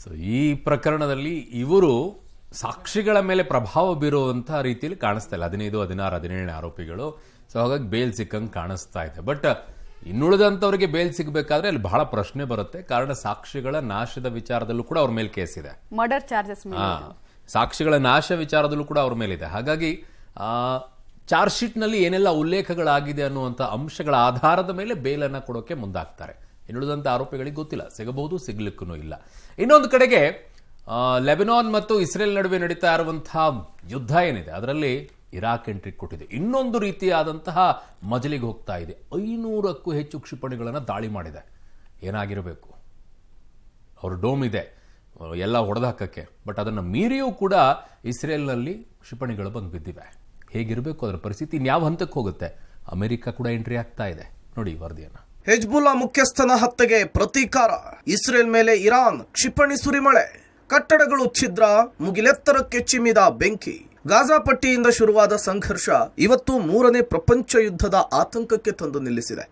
So ಈ ಪ್ರಕರಣದಲ್ಲಿ ಇವರು ಸಾಕ್ಷಿಗಳ ಮೇಲೆ ಪ್ರಭಾವ ಬೀರುವಂತಹ ರೀತಿಯಲ್ಲಿ ಕಾಣಿಸ್ತಾ ಇಲ್ಲ. 15, 16, 17 ಆರೋಪಿಗಳು. ಸೊ ಹಾಗಾಗಿ ಬೇಲ್ ಸಿಕ್ಕಂಗೆ ಕಾಣಿಸ್ತಾ ಇದೆ. ಬಟ್ ಇನ್ನುಳಿದಂಥವ್ರಿಗೆ ಬೇಲ್ ಸಿಗಬೇಕಾದ್ರೆ ಅಲ್ಲಿ ಬಹಳ ಪ್ರಶ್ನೆ ಬರುತ್ತೆ. ಕಾರಣ ಸಾಕ್ಷಿಗಳ ನಾಶದ ವಿಚಾರದಲ್ಲೂ ಕೂಡ ಅವ್ರ ಮೇಲೆ ಕೇಸ್ ಇದೆ. ಮರ್ಡರ್ ಚಾರ್ಜಸ್ ಸಾಕ್ಷಿಗಳ ನಾಶ ವಿಚಾರದಲ್ಲೂ ಕೂಡ ಅವ್ರ ಮೇಲಿದೆ. ಹಾಗಾಗಿ ಚಾರ್ಜ್ ಶೀಟ್ ನಲ್ಲಿ ಏನೆಲ್ಲ ಉಲ್ಲೇಖಗಳಾಗಿದೆ ಅನ್ನುವಂಥ ಅಂಶಗಳ ಆಧಾರದ ಮೇಲೆ ಬೇಲನ್ನ ಕೊಡೋಕೆ ಮುಂದಾಗ್ತಾರೆ. ಇನ್ನುಳಿದಂಥ ಆರೋಪಿಗಳಿಗೆ ಗೊತ್ತಿಲ್ಲ, ಸಿಗಬಹುದು, ಸಿಗ್ಲಿಕ್ಕೂ ಇಲ್ಲ. ಇನ್ನೊಂದು ಕಡೆಗೆ ಲೆಬನಾನ್ ಮತ್ತು ಇಸ್ರೇಲ್ ನಡುವೆ ನಡೀತಾ ಇರುವಂತಹ ಯುದ್ಧ ಏನಿದೆ ಅದರಲ್ಲಿ ಇರಾಕ್ ಎಂಟ್ರಿ ಕೊಟ್ಟಿದೆ. ಇನ್ನೊಂದು ರೀತಿಯಾದಂತಹ ಮಜಲಿಗೆ ಹೋಗ್ತಾ ಇದೆ. 500ಕ್ಕೂ ಹೆಚ್ಚು ಕ್ಷಿಪಣಿಗಳನ್ನು ದಾಳಿ ಮಾಡಿದೆ. ಏನಾಗಿರಬೇಕು? ಅವ್ರ ಡೋಮ್ ಇದೆ ಎಲ್ಲ ಹೊಡೆದಾಕಕ್ಕೆ, ಬಟ್ ಅದನ್ನು ಮೀರಿಯೂ ಕೂಡ ಇಸ್ರೇಲ್ನಲ್ಲಿ ಕ್ಷಿಪಣಿಗಳು ಬಂದು ಬಿದ್ದಿವೆ. ಹೇಗಿರಬೇಕು ಅದರ ಪರಿಸ್ಥಿತಿ? ಇನ್ಯಾವ ಹಂತಕ್ಕೆ ಹೋಗುತ್ತೆ? ಅಮೆರಿಕ ಕೂಡ ಎಂಟ್ರಿ ಆಗ್ತಾ ಇದೆ. ನೋಡಿ ವರದಿಯನ್ನ. ಹೆಜ್ಬುಲ್ಲಾ ಮುಖ್ಯಸ್ಥನ ಹತ್ಯೆಗೆ ಪ್ರತೀಕಾರ, ಇಸ್ರೇಲ್ ಮೇಲೆ ಇರಾನ್ ಕ್ಷಿಪಣಿ ಸುರಿಮಳೆ, ಕಟ್ಟಡಗಳು ಛಿದ್ರ, ಮುಗಿಲೆತ್ತರಕ್ಕೆ ಚಿಮ್ಮಿದ ಬೆಂಕಿ. ಗಾಜಾ ಪಟ್ಟಿಯಿಂದ ಶುರುವಾದ ಸಂಘರ್ಷ ಇವತ್ತು 3ನೇ ಪ್ರಪಂಚ ಯುದ್ಧದ ಆತಂಕಕ್ಕೆ ತಂದು ನಿಲ್ಲಿಸಿದೆ.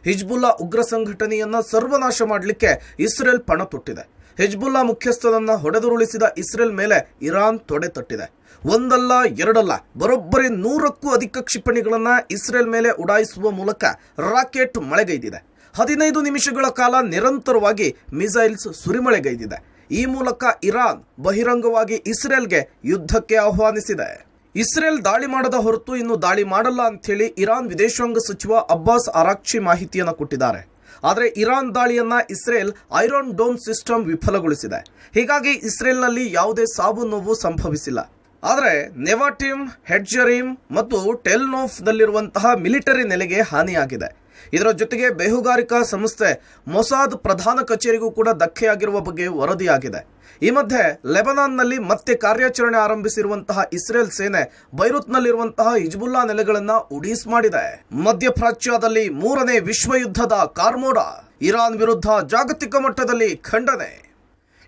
ಹಿಜ್ಬುಲ್ಲಾ ಉಗ್ರ ಸಂಘಟನೆಯನ್ನ ಸರ್ವನಾಶ ಮಾಡಲಿಕ್ಕೆ ಇಸ್ರೇಲ್ ಪಣ ತೊಟ್ಟಿದೆ. ಹೆಜ್ಬುಲ್ಲಾ ಮುಖ್ಯಸ್ಥನನ್ನ ಹೊಡೆದುರುಳಿಸಿದ ಇಸ್ರೇಲ್ ಮೇಲೆ ಇರಾನ್ ತೊಡೆ ತಟ್ಟಿದೆ. ಒಂದಲ್ಲ ಎರಡಲ್ಲ, ಬರೋಬ್ಬರಿ 100ಕ್ಕೂ ಅಧಿಕ ಕ್ಷಿಪಣಿಗಳನ್ನ ಇಸ್ರೇಲ್ ಮೇಲೆ ಉಡಾಯಿಸುವ ಮೂಲಕ ರಾಕೆಟ್ ಮಳೆಗೈದಿದೆ. 15 ನಿಮಿಷಗಳ ಕಾಲ ನಿರಂತರವಾಗಿ ಮಿಸೈಲ್ಸ್ ಸುರಿಮಳೆಗೈದಿದೆ. ಈ ಮೂಲಕ ಇರಾನ್ ಬಹಿರಂಗವಾಗಿ ಇಸ್ರೇಲ್ಗೆ ಯುದ್ಧಕ್ಕೆ ಆಹ್ವಾನಿಸಿದೆ. ಇಸ್ರೇಲ್ ದಾಳಿ ಮಾಡದ ಹೊರತು ಇನ್ನು ದಾಳಿ ಮಾಡಲ್ಲ ಅಂಥೇಳಿ ಇರಾನ್ ವಿದೇಶಾಂಗ ಸಚಿವ ಅಬ್ಬಾಸ್ ಅರಾಕ್ಚಿ ಮಾಹಿತಿಯನ್ನು ಕೊಟ್ಟಿದ್ದಾರೆ. ಆದರೆ ಇರಾನ್ ದಾಳಿಯನ್ನ ಇಸ್ರೇಲ್ ಐರನ್ ಡೋಮ್ ಸಿಸ್ಟಮ್ ವಿಫಲಗೊಳಿಸಿದೆ. ಹೀಗಾಗಿ ಇಸ್ರೇಲ್ನಲ್ಲಿ ಯಾವುದೇ ಸಾವು ನೋವು ಸಂಭವಿಸಿಲ್ಲ. ಆದರೆ ನೆವಾಟಿಮ್, ಹೆಡ್ಜರೀಮ್ ಮತ್ತು ಟೆಲ್ನೋಫ್ನಲ್ಲಿರುವಂತಹ ಮಿಲಿಟರಿ ನೆಲೆಗೆ ಹಾನಿಯಾಗಿದೆ. ಇದರ ಜೊತೆಗೆ ಬೇಹುಗಾರಿಕಾ ಸಂಸ್ಥೆ ಮೊಸಾದ್ ಪ್ರಧಾನ ಕಚೇರಿಗೂ ಕೂಡ ಧಕ್ಕೆಯಾಗಿರುವ ಬಗ್ಗೆ ವರದಿಯಾಗಿದೆ. ಈ ಮಧ್ಯೆ ಲೆಬನಾನ್ನಲ್ಲಿ ಮತ್ತೆ ಕಾರ್ಯಾಚರಣೆ ಆರಂಭಿಸಿರುವಂತಹ ಇಸ್ರೇಲ್ ಸೇನೆ ಬೈರುತ್ನಲ್ಲಿರುವಂತಹ ಹಿಜ್ಬುಲ್ಲಾ ನೆಲೆಗಳನ್ನ ಉಡೀಸ್ ಮಾಡಿದೆ. ಮಧ್ಯಪ್ರಾಚ್ಯದಲ್ಲಿ 3ನೇ ವಿಶ್ವ ಯುದ್ಧದ ಕಾರ್ಮೋಡ, ಇರಾನ್ ವಿರುದ್ಧ ಜಾಗತಿಕ ಮಟ್ಟದಲ್ಲಿ ಖಂಡನೆ.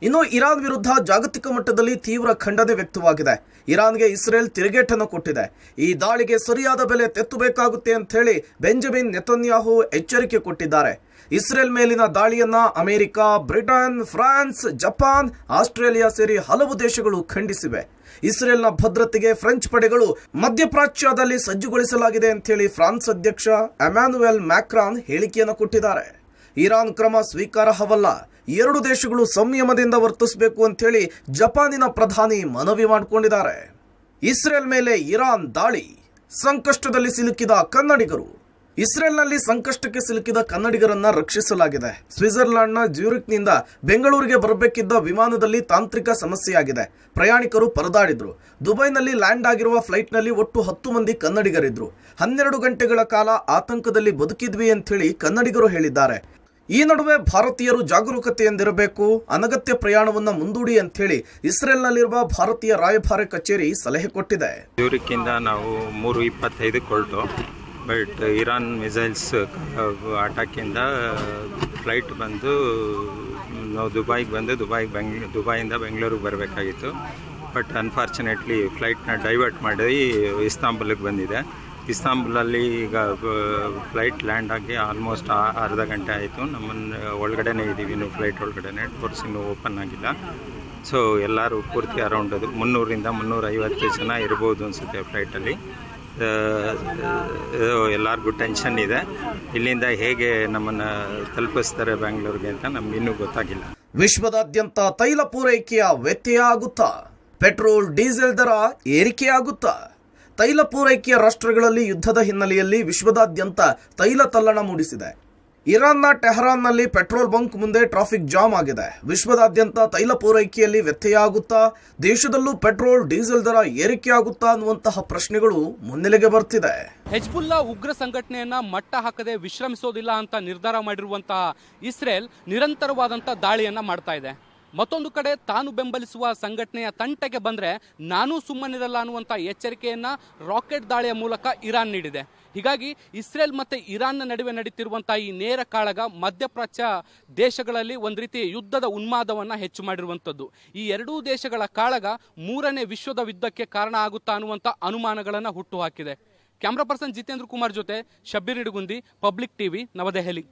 ಇನ್ನು ಇರಾನ್ ವಿರುದ್ಧ ಜಾಗತಿಕ ಮಟ್ಟದಲ್ಲಿ ತೀವ್ರ ಖಂಡನೆ ವ್ಯಕ್ತವಾಗಿದೆ. ಇರಾನ್ಗೆ ಇಸ್ರೇಲ್ ತಿರುಗೇಟನ್ನು ಕೊಟ್ಟಿದೆ. ಈ ದಾಳಿಗೆ ಸರಿಯಾದ ಬೆಲೆ ತೆತ್ತಬೇಕಾಗುತ್ತೆ ಅಂತ ಹೇಳಿ ಬೆಂಜಮಿನ್ ನೆತನ್ಯಾಹು ಎಚ್ಚರಿಕೆ ಕೊಟ್ಟಿದ್ದಾರೆ. ಇಸ್ರೇಲ್ ಮೇಲಿನ ದಾಳಿಯನ್ನ America, Britain, France, Japan, Australia ಸೇರಿ ಹಲವು ದೇಶಗಳು ಖಂಡಿಸಿವೆ. ಇಸ್ರೇಲ್ನ ಭದ್ರತೆಗೆ ಫ್ರೆಂಚ್ ಪಡೆಗಳು ಮಧ್ಯಪ್ರಾಚ್ಯದಲ್ಲಿ ಸಜ್ಜುಗೊಳಿಸಲಾಗಿದೆ ಅಂತ ಹೇಳಿ ಫ್ರಾನ್ಸ್ ಅಧ್ಯಕ್ಷ ಎಮ್ಯಾನುಯೆಲ್ ಮ್ಯಾಕ್ರಾನ್ ಹೇಳಿಕೆಯನ್ನು ಕೊಟ್ಟಿದ್ದಾರೆ. ಇರಾನ್ ಕ್ರಮ ಸ್ವೀಕಾರಾರ್ಹವಲ್ಲ, 2 ದೇಶಗಳು ಸಂಯಮದಿಂದ ವರ್ತಿಸಬೇಕು ಅಂತ ಹೇಳಿ ಜಪಾನಿನ ಪ್ರಧಾನಿ ಮನವಿ ಮಾಡಿಕೊಂಡಿದ್ದಾರೆ. ಇಸ್ರೇಲ್ ಮೇಲೆ ಇರಾನ್ ದಾಳಿ, ಸಂಕಷ್ಟದಲ್ಲಿ ಸಿಲುಕಿದ ಕನ್ನಡಿಗರು. ಇಸ್ರೇಲ್ನಲ್ಲಿ ಸಂಕಷ್ಟಕ್ಕೆ ಸಿಲುಕಿದ ಕನ್ನಡಿಗರನ್ನ ರಕ್ಷಿಸಲಾಗಿದೆ. ಸ್ವಿಟ್ಜರ್ಲೆಂಡ್ನ ಜ್ಯೂರಿಕ್ನಿಂದ ಬೆಂಗಳೂರಿಗೆ ಬರಬೇಕಿದ್ದ ವಿಮಾನದಲ್ಲಿ ತಾಂತ್ರಿಕ ಸಮಸ್ಯೆಯಾಗಿದೆ. ಪ್ರಯಾಣಿಕರು ಪರದಾಡಿದ್ರು. ದುಬೈನಲ್ಲಿ ಲ್ಯಾಂಡ್ ಆಗಿರುವ ಫ್ಲೈಟ್ನಲ್ಲಿ ಒಟ್ಟು 10 ಮಂದಿ ಕನ್ನಡಿಗರಿದ್ರು. 12 ಗಂಟೆಗಳ ಕಾಲ ಆತಂಕದಲ್ಲಿ ಬದುಕಿದ್ವಿ ಅಂತ ಹೇಳಿ ಕನ್ನಡಿಗರು ಹೇಳಿದ್ದಾರೆ. ಈ ನಡುವೆ ಭಾರತೀಯರು ಜಾಗರೂಕತೆಯಿಂದಿರಬೇಕು, ಅನಗತ್ಯ ಪ್ರಯಾಣವನ್ನು ಮುಂದೂಡಿ ಅಂತ ಹೇಳಿ ಇಸ್ರೇಲ್ನಲ್ಲಿರುವ ಭಾರತೀಯ ರಾಯಭಾರ ಕಚೇರಿ ಸಲಹೆ ಕೊಟ್ಟಿದೆ. ಜ್ಯೂರಿಕ್ಕಿಂದ ನಾವು 3:25 ಹೊರಟು, ಬಟ್ ಇರಾನ್ ಮಿಸೈಲ್ಸ್ ಅಟ್ಯಾಕಿಂದ ಫ್ಲೈಟ್ ಬಂದು ನಾವು ದುಬೈಗೆ ಬಂದು ದುಬೈಯಿಂದ ಬೆಂಗಳೂರಿಗೆ ಬರಬೇಕಾಗಿತ್ತು. ಬಟ್ ಅನ್ಫಾರ್ಚುನೇಟ್ಲಿ ಫ್ಲೈಟ್ನ ಡೈವರ್ಟ್ ಮಾಡಿ ಇಸ್ತಾಂಬುಲ್ಗೆ ಬಂದಿದೆ. ಇಸ್ತಾಂಬುಲಲ್ಲಿ ಈಗ ಫ್ಲೈಟ್ ಲ್ಯಾಂಡ್ ಆಗಿ ಆಲ್ಮೋಸ್ಟ್ ಅರ್ಧ ಗಂಟೆ ಆಯಿತು. ನಮ್ಮನ್ನು ಒಳಗಡೆನೇ ಇದ್ದೀವಿ, ಇನ್ನು ಫ್ಲೈಟ್ ಒಳಗಡೆನೆ, ಡೋರ್ಸ್ ಇನ್ನೂ ಓಪನ್ ಆಗಿಲ್ಲ. ಸೊ ಎಲ್ಲರೂ ಪೂರ್ತಿ ಅರೌಂಡ್ 300ರಿಂದ 350 ಜನ ಇರ್ಬೋದು ಅನಿಸುತ್ತೆ ಫ್ಲೈಟಲ್ಲಿ. ಎಲ್ಲರಿಗೂ ಟೆನ್ಷನ್ ಇದೆ. ಇಲ್ಲಿಂದ ಹೇಗೆ ನಮ್ಮನ್ನು ತಲುಪಿಸ್ತಾರೆ ಬೆಂಗಳೂರಿಗೆ ಅಂತ ನಮ್ಗೆ ಇನ್ನೂ ಗೊತ್ತಾಗಿಲ್ಲ. ವಿಶ್ವದಾದ್ಯಂತ ತೈಲ ಪೂರೈಕೆಯ ವ್ಯತ್ಯಯ ಆಗುತ್ತಾ? ಪೆಟ್ರೋಲ್, ಡೀಸೆಲ್ ದರ ಏರಿಕೆಯಾಗುತ್ತಾ? ತೈಲ ಪೂರೈಕೆಯ ರಾಷ್ಟ್ರಗಳಲ್ಲಿ ಯುದ್ಧದ ಹಿನ್ನೆಲೆಯಲ್ಲಿ ವಿಶ್ವದಾದ್ಯಂತ ತೈಲ ತಲ್ಲಣ ಮೂಡಿಸಿದೆ. ಇರಾನ್ನ ಟೆಹರಾನ್ನಲ್ಲಿ ಪೆಟ್ರೋಲ್ ಬಂಕ್ ಮುಂದೆ ಟ್ರಾಫಿಕ್ ಜಾಮ್ ಆಗಿದೆ. ವಿಶ್ವದಾದ್ಯಂತ ತೈಲ ಪೂರೈಕೆಯಲ್ಲಿ ವ್ಯತ್ಯಯ ಆಗುತ್ತಾ? ದೇಶದಲ್ಲೂ ಪೆಟ್ರೋಲ್, ಡೀಸೆಲ್ ದರ ಏರಿಕೆಯಾಗುತ್ತಾ ಅನ್ನುವಂತಹ ಪ್ರಶ್ನೆಗಳು ಮುನ್ನೆಲೆಗೆ ಬರ್ತಿದೆ. ಹೆಜ್ಬುಲ್ಲಾ ಉಗ್ರ ಸಂಘಟನೆಯನ್ನ ಮಟ್ಟ ಹಾಕದೆ ವಿಶ್ರಮಿಸೋದಿಲ್ಲ ಅಂತ ನಿರ್ಧಾರ ಮಾಡಿರುವಂತಹ ಇಸ್ರೇಲ್ ನಿರಂತರವಾದಂತಹ ದಾಳಿಯನ್ನ ಮಾಡ್ತಾ ಇದೆ. ಮತ್ತೊಂದು ಕಡೆ ತಾನು ಬೆಂಬಲಿಸುವ ಸಂಘಟನೆಯ ತಂಟೆಗೆ ಬಂದ್ರೆ ನಾನು ಸುಮ್ಮನಿರಲ್ಲ ಅನ್ನುವಂಥ ಎಚ್ಚರಿಕೆಯನ್ನ ರಾಕೆಟ್ ದಾಳಿಯ ಮೂಲಕ ಇರಾನ್ ನೀಡಿದೆ. ಹೀಗಾಗಿ ಇಸ್ರೇಲ್ ಮತ್ತೆ ಇರಾನ್ನ ನಡುವೆ ನಡೀತಿರುವಂತಹ ಈ ನೇರ ಕಾಳಗ ಮಧ್ಯಪ್ರಾಚ್ಯ ದೇಶಗಳಲ್ಲಿ ಒಂದು ರೀತಿ ಯುದ್ಧದ ಉನ್ಮಾದವನ್ನ ಹೆಚ್ಚು ಮಾಡಿರುವಂಥದ್ದು. ಈ ಎರಡೂ ದೇಶಗಳ ಕಾಳಗ 3ನೇ ವಿಶ್ವದ ಯುದ್ಧಕ್ಕೆ ಕಾರಣ ಆಗುತ್ತಾ ಅನ್ನುವಂಥ ಅನುಮಾನಗಳನ್ನು ಹುಟ್ಟುಹಾಕಿದೆ. ಕ್ಯಾಮ್ರಾ ಪರ್ಸನ್ ಜಿತೇಂದ್ರ ಕುಮಾರ್ ಜೊತೆ ಶಬ್ಬೀರ್ ಇಡಗುಂದಿ, ಪಬ್ಲಿಕ್ ಟಿವಿ, ನವದೆಹಲಿ.